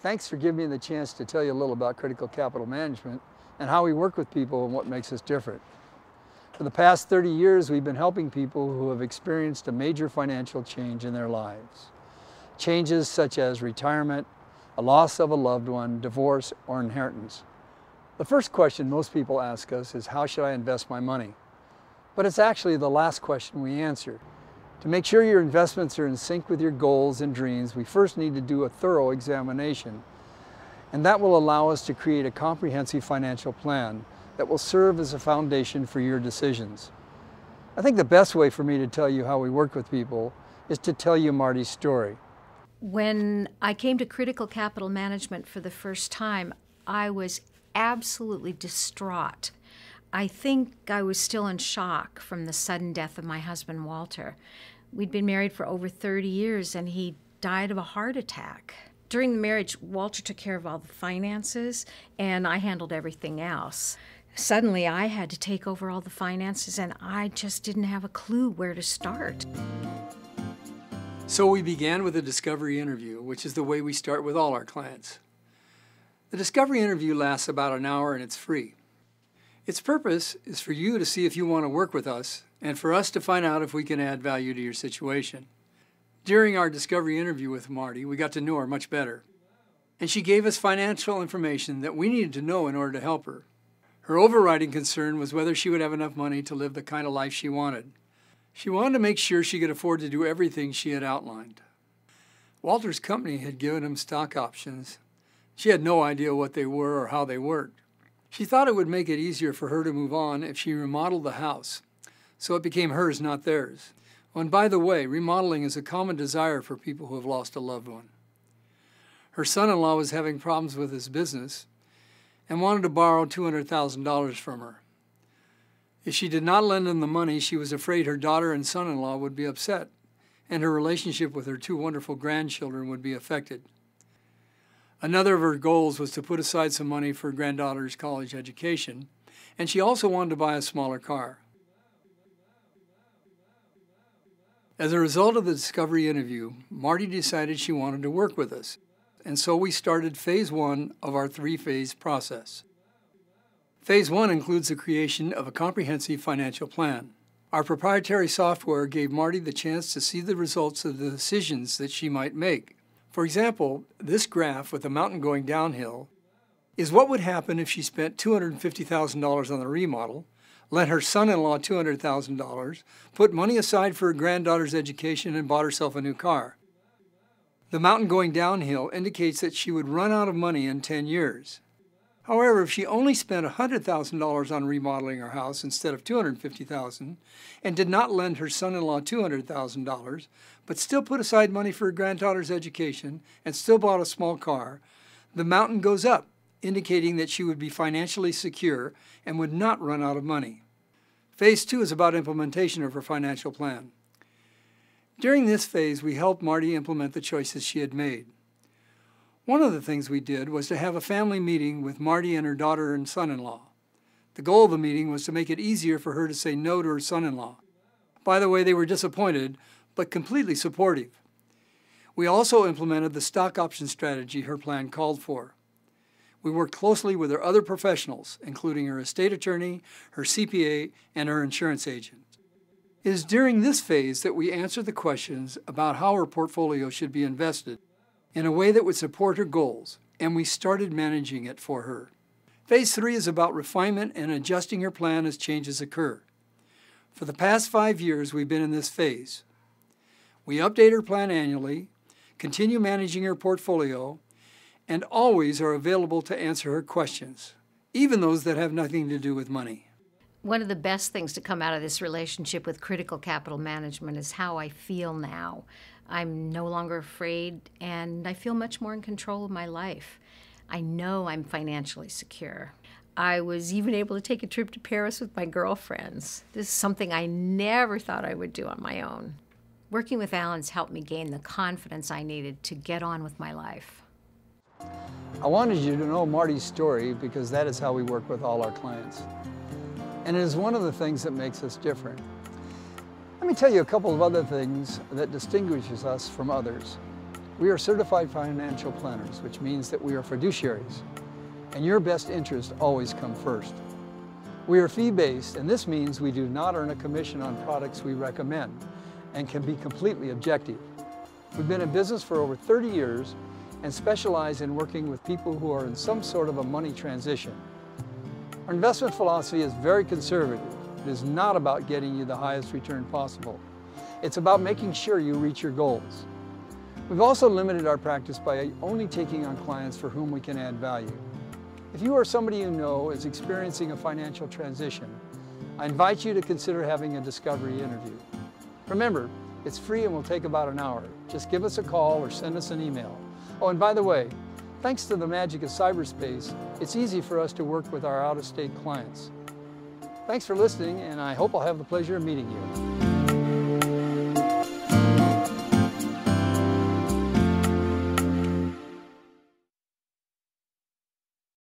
Thanks for giving me the chance to tell you a little about Critical Capital Management and how we work with people and what makes us different. For the past 30 years, we've been helping people who have experienced a major financial change in their lives. Changes such as retirement, a loss of a loved one, divorce, or inheritance. The first question most people ask us is, how should I invest my money? But it's actually the last question we answer. To make sure your investments are in sync with your goals and dreams, we first need to do a thorough examination. And that will allow us to create a comprehensive financial plan that will serve as a foundation for your decisions. I think the best way for me to tell you how we work with people is to tell you Marty's story. When I came to Critical Capital Management for the first time, I was absolutely distraught. I think I was still in shock from the sudden death of my husband, Walter. We'd been married for over 30 years and he died of a heart attack. During the marriage, Walter took care of all the finances and I handled everything else. Suddenly, I had to take over all the finances and I just didn't have a clue where to start. So we began with a discovery interview, which is the way we start with all our clients. The discovery interview lasts about an hour and it's free. Its purpose is for you to see if you want to work with us and for us to find out if we can add value to your situation. During our discovery interview with Marty, we got to know her much better. And she gave us financial information that we needed to know in order to help her. Her overriding concern was whether she would have enough money to live the kind of life she wanted. She wanted to make sure she could afford to do everything she had outlined. Walter's company had given him stock options. She had no idea what they were or how they worked. She thought it would make it easier for her to move on if she remodeled the house, so it became hers, not theirs. Oh, and by the way, remodeling is a common desire for people who have lost a loved one. Her son-in-law was having problems with his business and wanted to borrow $200,000 from her. If she did not lend him the money, she was afraid her daughter and son-in-law would be upset, and her relationship with her two wonderful grandchildren would be affected. Another of her goals was to put aside some money for her granddaughter's college education, and she also wanted to buy a smaller car. As a result of the discovery interview, Marty decided she wanted to work with us. And so we started phase 1 of our 3-phase process. Phase 1 includes the creation of a comprehensive financial plan. Our proprietary software gave Marty the chance to see the results of the decisions that she might make. For example, this graph with the mountain going downhill is what would happen if she spent $250,000 on the remodel, lent her son-in-law $200,000, put money aside for her granddaughter's education, and bought herself a new car. The mountain going downhill indicates that she would run out of money in 10 years. However, if she only spent $100,000 on remodeling her house instead of $250,000 and did not lend her son-in-law $200,000, but still put aside money for her granddaughter's education and still bought a small car, the mountain goes up, indicating that she would be financially secure and would not run out of money. Phase 2 is about implementation of her financial plan. During this phase, we helped Marty implement the choices she had made. One of the things we did was to have a family meeting with Marty and her daughter and son-in-law. The goal of the meeting was to make it easier for her to say no to her son-in-law. By the way, they were disappointed, but completely supportive. We also implemented the stock option strategy her plan called for. We worked closely with her other professionals, including her estate attorney, her CPA, and her insurance agent. It is during this phase that we answer the questions about how her portfolio should be invested in a way that would support her goals, and we started managing it for her. Phase 3 is about refinement and adjusting her plan as changes occur. For the past 5 years, we've been in this phase. We update her plan annually, continue managing her portfolio, and always are available to answer her questions, even those that have nothing to do with money. One of the best things to come out of this relationship with Critical Capital Management is how I feel now. I'm no longer afraid, and I feel much more in control of my life. I know I'm financially secure. I was even able to take a trip to Paris with my girlfriends. This is something I never thought I would do on my own. Working with Alan's helped me gain the confidence I needed to get on with my life. I wanted you to know Marty's story because that is how we work with all our clients. And it is one of the things that makes us different. Let me tell you a couple of other things that distinguishes us from others. We are certified financial planners, which means that we are fiduciaries, and your best interests always come first. We are fee-based, and this means we do not earn a commission on products we recommend and can be completely objective. We've been in business for over 30 years and specialize in working with people who are in some sort of a money transition. Our investment philosophy is very conservative. It is not about getting you the highest return possible. It's about making sure you reach your goals. We've also limited our practice by only taking on clients for whom we can add value. If you or somebody you know is experiencing a financial transition, I invite you to consider having a discovery interview. Remember, it's free and will take about an hour. Just give us a call or send us an email. Oh, and by the way, thanks to the magic of cyberspace, it's easy for us to work with our out-of-state clients. Thanks for listening, and I hope I'll have the pleasure of meeting you.